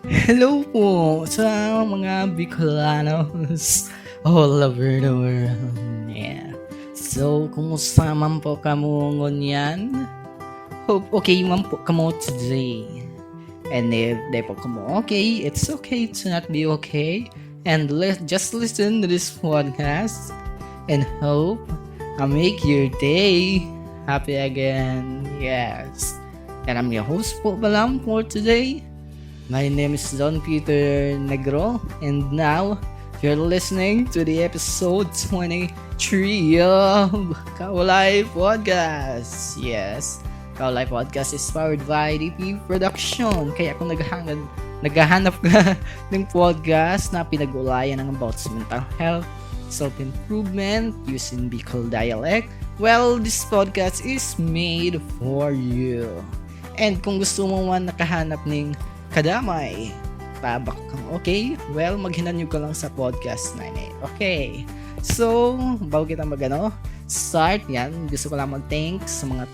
Hello po sa mga Bicolanos all over the world. Yeah. So, kumusta man po kamo ngunyan? Hope okay man po kamo today. And if di po kamo okay, it's okay to not be okay. And just listen to this podcast and hope I make your day happy again. Yes. And I'm your host po balang for today. My name is Don Peter Negro, and now you're listening to the episode 23 of Kaulay Podcast. Yes, Kaulay Podcast is powered by DP Production. Kaya kung naghahanap ka ng podcast na pinag-ulayan ng about sa mental health, self-improvement, using Bicol dialect, well, this podcast is made for you. And kung gusto mo man nakahanap ng kadamay, tabak kang okay? Well, maghinanyo ka lang sa podcast na ini. Okay. So, bago kita start yan, gusto ko lang mag-thanks sa mga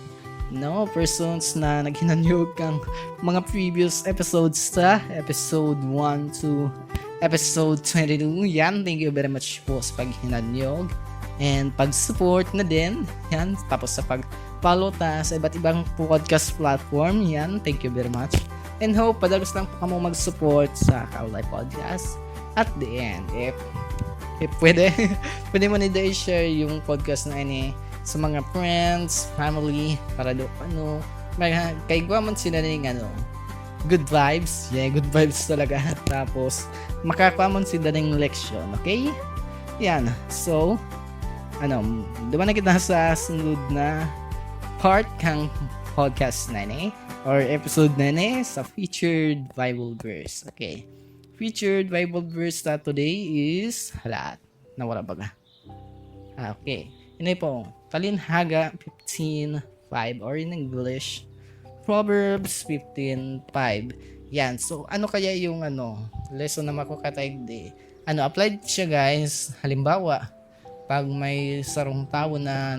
persons na naghinanyog kang mga previous episodes sa episode 1 to episode 22. Yan, thank you very much po sa paghinanyog and pag-support na din. Yan, tapos sa pag-follow ta sa iba't ibang podcast platform. Yan, thank you very much. And hope padalos lang po kamo mag-support sa Kaulay Podcast. At the end, if pwede, pwede mo nila i-share yung podcast na ini sa mga friends, family, para do kay man sila ng good vibes. Yeah, good vibes talaga. Tapos, makakuha man sila ng leksyon, okay? Yan. So, diba na kita sa sunod na part kang podcast na ini? Or episode na sa featured Bible verse. Okay. Featured Bible verse na today is nawala ba? Okay. Ini po, Talinhaga 15:5 or in English, Proverbs 15:5. Yan. So, ano kaya yung lesson na makukatayg di? Applied siya guys. Halimbawa, pag may sarong tao na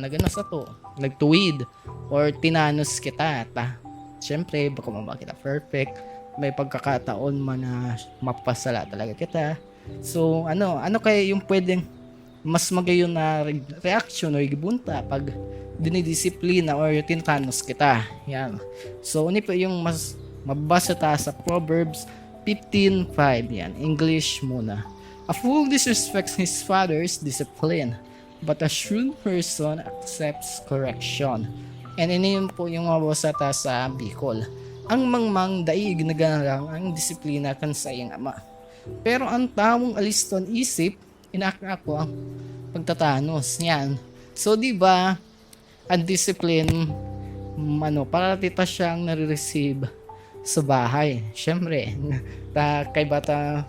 nagtuwid or tinanos kita, siyempre, baka kita perfect. May pagkakataon man na mapasala talaga kita. So, ano kaya yung pwedeng mas magayon na reaction o gibunta pag dinidisiplina or tinatanos kita. Yan. So, po yung mas mabasa ta sa Proverbs 15:5. Yan. English muna. A fool disrespects his father's discipline, but a shrewd person accepts correction. And yun po yung mabasa ta sa Bicol. Ang mangmang daig nagalang ang disiplina kan sa iyang ama. Pero ang taong aliston isip, inakako ang pagtatanos niyan. So, di ba, ang discipline, para tita siyang nare-receive sa bahay. Siyempre, kay bata,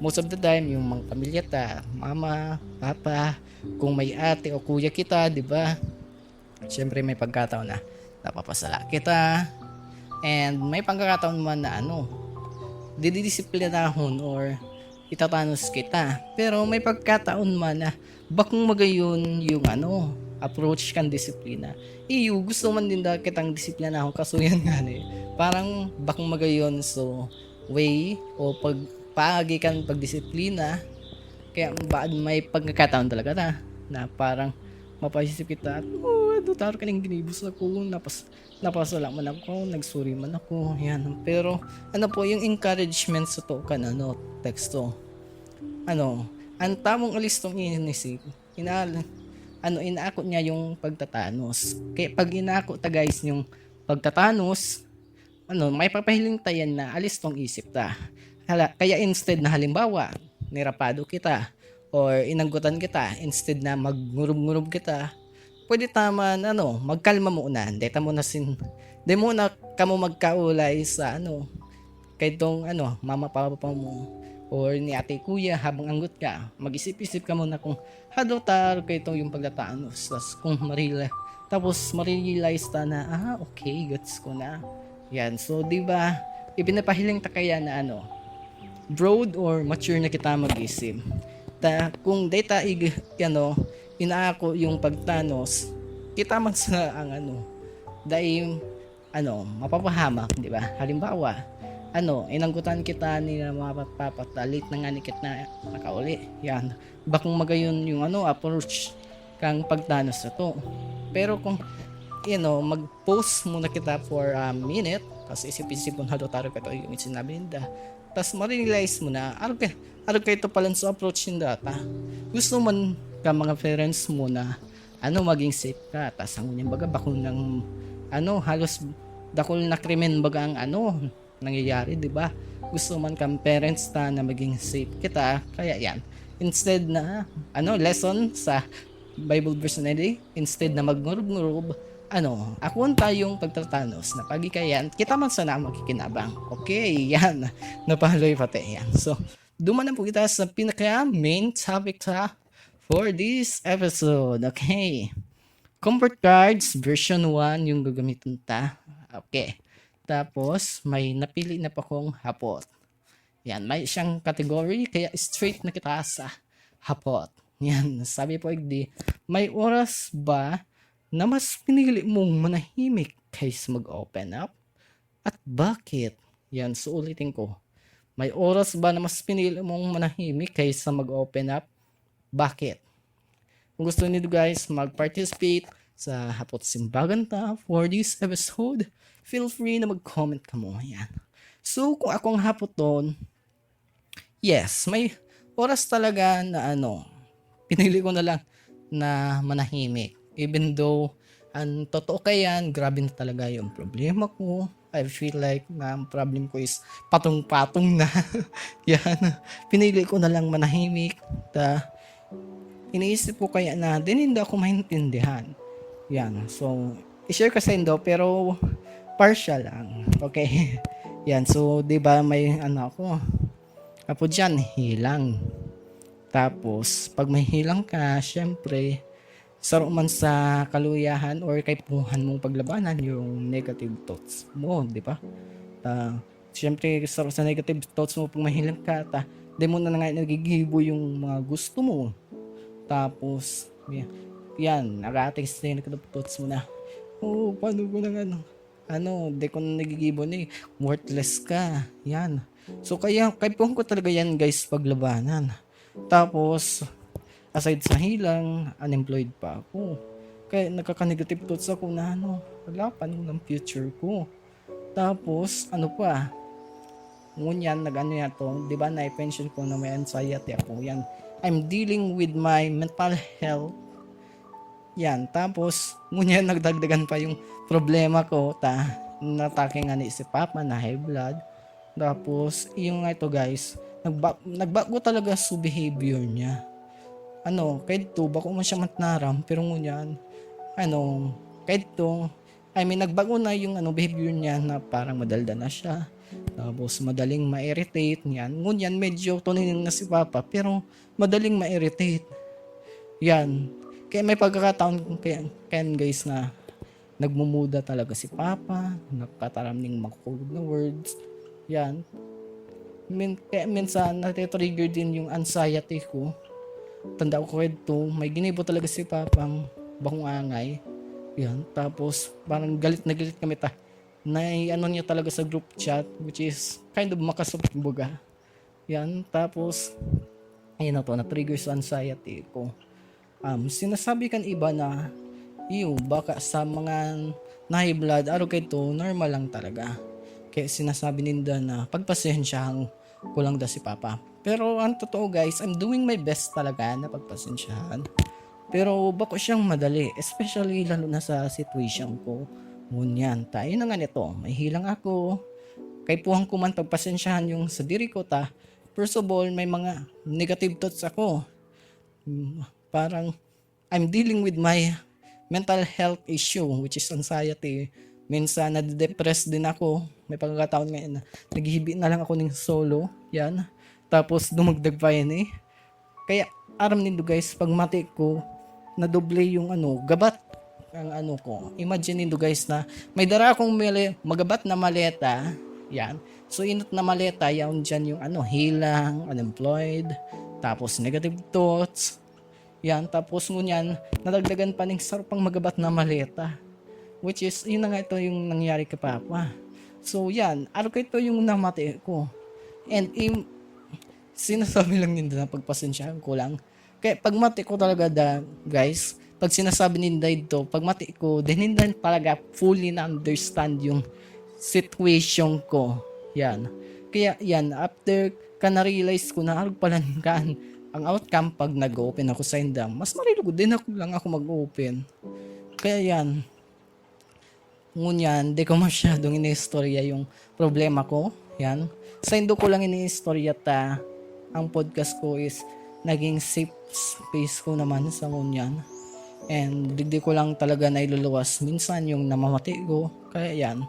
most of the time, yung mga pamilya ta, mama, papa, kung may ate o kuya kita, di ba, siyempre may pagkataon na napapasala kita and may pagkakataon man na didisiplinahon or itatanos kita, pero may pagkataon man na bakong magayon yung approach kan disiplina. Gusto man din da kitang disiplinahon kaso yan nga parang bakong magayon so way o pagpaagi kan pagdisiplina kaya may pagkakataon talaga na parang mapaisip kita taro ka ng ginibos ako, napasala man ako, nagsuri man ako, yan. Pero, po, yung encouragement sa to kan, teksto. Ang tamong alistong inisip, inaakot niya yung pagtatanos. Kaya pag inaakot ta guys yung pagtatanos, may papahiling tayan na alistong isip ta. Kaya instead na halimbawa, nirapado kita, or inanggutan kita, instead na maggurub-ngurub kita, pwede taman magkalma muna. Deta mo na di mo na kamo magkaulay sa kay tong mama papa mo or ni ate kuya habang anggot ka. Mag-isip-isip ka muna kung hadotar kay tong yung pagtatanos. Kung ma-realize ta na okay, gets ko na. Yan. So, di ba, ipinapahiling ta kaya na broad or mature na kita mag-isip. Kung data inaako yung pagtanos, kita man sa ang dahil mapapahamak, di ba? Halimbawa, inanggutan kita ni mga papat, late na nga ni kit na nakauli. Yan. Bakong magayon yung approach kang pagdanos na to. Pero kung mag-post muna kita for a minute, tapos isip-isip mo na taro ka to yung sinabi nila. Tapos ma-realize mo na, araw kayo to pala sa approach yung data. Gusto man ka mga parents mo na, maging safe ka. Tapos ang unyang baga, bakong ng, halos dakol na krimen baga ang nangyayari, di ba? Gusto man kang parents na maging safe kita, kaya yan. Instead na, lesson sa Bible verse na day, instead na mag-ngurub-ngurub, ako tayong pagtratanos na pagikayan, kita man sana magkikinabang. Okay, yan. Napahaloy pati yan. So, duman na po kita sa pinaka main topic for this episode. Okay. Comfort cards version 1 yung gagamitin ta. Okay. Tapos, may napili na pa kong hapot. Yan, may siyang category, kaya straight na kita sa hapot. Yan, sabi po may oras ba na mas pinili mong manahimik kaysa mag-open up? At bakit? Yan, so ulitin ko. May oras ba na mas pinili mong manahimik kaysa mag-open up? Bakit? Kung gusto niyo guys mag-participate sa Hapot Simbagan ta for this episode, feel free na mag-comment ka mo. Yan. So, kung akong hapoton, yes, may oras talaga na pinili ko na lang na manahimik. Even though, ang totoo kayan, grabe na talaga yung problema ko. I feel like na ang problem ko is patong-patong na. Yan. Pinili ko na lang manahimik. Iniisip ko kaya na din hindi ako maintindihan. Yan. So, i-share ko sa indo pero partial lang. Okay. Yan. So, di ba may ako. Apo dyan, hilang. Tapos, pag may hilang ka, syempre, saro man sa kaluyahan or kaipuhan mong paglabanan yung negative thoughts mo, di ba? Syempre, saro sa negative thoughts mo pag may hilang ka, di mo na nga nagigibo yung mga gusto mo. Tapos, yan, nag-ating sa negative thoughts mo na, paano ko na di ko na nagigibo na worthless ka, yan. So, kaya, kaipuhan ko talaga yan guys, paglabanan. Tapos, aside sa hilang, unemployed pa ako. Kaya nakaka-negative thoughts ako na wala pa ng future ko. Tapos, pa, ngunyan, di ba, na-pension ko na may anxiety ako. Yan, I'm dealing with my mental health. Yan, tapos, ngunyan, nagdagdagan pa yung problema ko, natake nga ni si Papa na high blood. Tapos, yung ito guys, nagbago talaga sa behavior niya. Kahit to, bako man siya matnaram, pero ngunyan, kahit to, nagbago na yung behavior niya na parang madalda na siya. Tapos, madaling ma-irritate niyan. Ngunyan, medyo tunin na si Papa, pero madaling ma-irritate. Yan. Kaya may pagkakataon, kaya guys na, nagmumuda talaga si Papa, nakataraming makukulog na words. Yan. Kaya minsan, natitrigger din yung anxiety ko. Tanda ko ito, may ginibo talaga si Papang bakong angay. Yan, tapos parang galit na galit kami niya talaga sa group chat, which is kind of makasubbuga. Yan, tapos ayun na trigger sa anxiety ko. Sinasabi kan iba na baka sa mga high blood, araw kay to, normal lang talaga. Kaya sinasabi ninda na pagpasensyahan ko lang si Papa. Pero ang totoo guys, I'm doing my best talaga na pagpasensyahan. Pero bako siyang madali, especially lalo na sa situation ko. Ngunyan, tayo na nga nito, may hilang ako. Kaipuhan ko man pagpasensyahan yung sa diri ko First of all, may mga negative thoughts ako. Parang, I'm dealing with my mental health issue, which is anxiety. Minsan, nade-depress din ako. May pagkakataon ngayon na naghihibi na lang ako ng solo. Yan. Tapos, dumagdag pa yan Kaya, aram nindo guys, pag mati ko, nadoble yung gabat ang ko. Imagine nindo guys na may dara akong magabat na maleta. Yan. So, inot na maleta, yan dyan yung hilang, unemployed, tapos negative thoughts. Yan. Tapos, ngunyan, nadagdagan pa ng sarapang magabat na maleta. Which is, yun na nga ito yung nangyari kay Papa. So yan, araw ko ito yung namati ko. And sinasabi lang nila na pagpasensyahan ko lang. Kaya pag mati ko talaga guys, pag sinasabi nila ito, pag mati ko, din hindi talaga fully na understand yung situation ko. Yan. Kaya yan, after ka na-realize ko na arog pala kan ang outcome pag nag-open ako sa indam, mas marilugod din ako mag-open. Kaya yan, ngunyan, di ko masyadong ini-istorya yung problema ko. Yan. Sa indo ko lang ini-istorya ang podcast ko is naging safe space ko naman sa ngunyan. And di ko lang talaga nailuluwas minsan yung namamati ko. Kaya yan.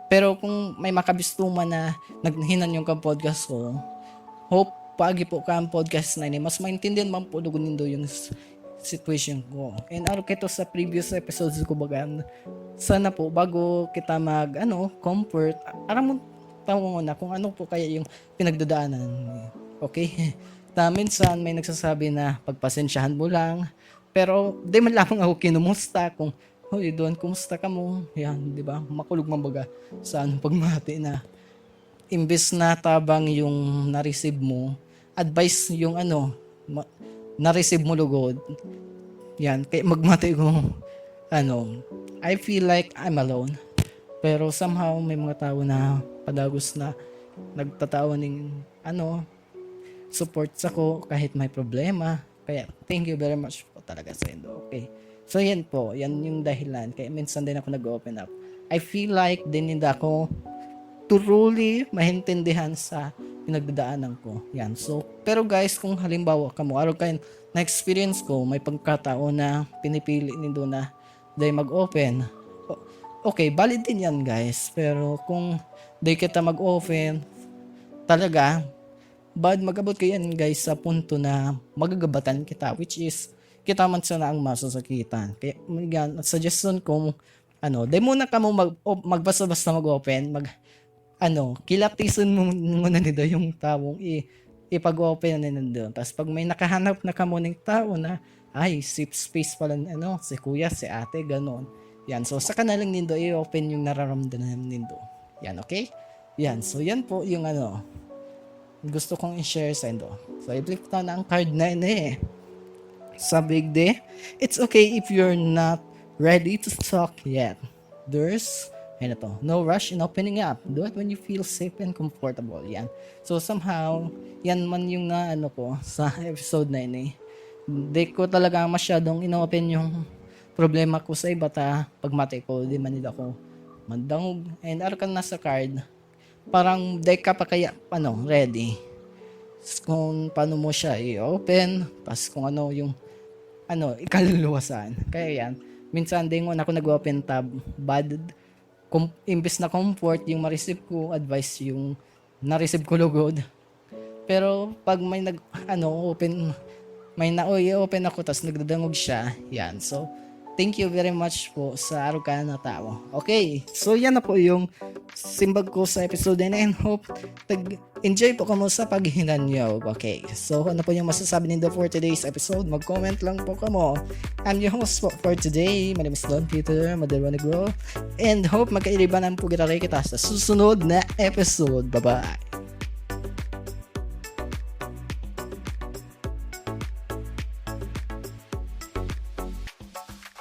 Pero kung may makabistuman na naghinan yung podcast ko, hope pagi po ka ang podcast na ini, mas maintindihan man po lugunin do yung situation ko. And araw kito sa previous episodes ko bagan, sana po bago kita comfort, aram mo tawag na kung ano po kaya yung pinagdadaanan. Okay? Minsan may nagsasabi na pagpasensyahan mo lang, pero di man lang ako kinumusta kung hoy doon, kumusta ka mo? Yan, di ba? Makulog man baga sa pagmati na imbes na tabang yung na-receive mo, advice yung na-receive mo lugod. Yan, kaya magmati ko, I feel like I'm alone. Pero somehow may mga tao na padagos na nagtatawa ng support sa ko kahit may problema. Kaya thank you very much po talaga sa inyo. Okay. So yan po, yan yung dahilan. Kaya minsan din ako nag-open up. I feel like din hindi ako truly mahintindihan sa pinagdadaanan ko. Yan. So, pero guys, kung halimbawa araw kayo na-experience ko, may pagkataon na pinipili nindo na day mag-open. Okay, valid din yan guys. Pero kung day kita mag-open, talaga, bad magabot kayo yan guys sa punto na magagabatan kita, which is kita man sana ang masasakitan. Kaya suggestion ko, day muna ka mo magbasa-basta mag-open, kilatisan mo muna nito yung taong ipag-open na nandun. Tapos pag may nakahanap na ka mo ng tao na, ay, safe space pala, si kuya, si ate, ganon. Yan, so saka na lang nindo i-open yung nararamdaman nindo. Yan, okay? Yan, so yan po yung gusto kong i-share sa inyo. So, i-flip na ang card na sa big day. It's okay if you're not ready to talk yet. There's no rush in opening up. Do it when you feel safe and comfortable. Yan. So somehow, yan man yung ko sa episode 9 Di ko talaga masyadong inopen yung problema ko sa iba pagmati ko, di man nila ko mandangog. And araw nasa card, parang di ka pa kaya ready. Kung paano mo siya i-open, pas kung yung ikaluluwasan. Kaya yan, minsan din ako nag-open tab, bad imbes na comfort yung ma-receive ko, advice yung na-receive ko lugod. Pero pag may open, may open ako tas nagdadangog siya, yan. So, thank you very much po sa araw ka na tao. Okay, so yan na po yung simbag ko sa episode na and hope enjoy po kamo sa paghihinan nyo. Okay, so ano po yung masasabi nindo for today's episode? Mag-comment lang po kamo. I'm your host for today. My name is Don Peter Maderwanegro and hope magkailibanan po kita sa susunod na episode. Bye-bye!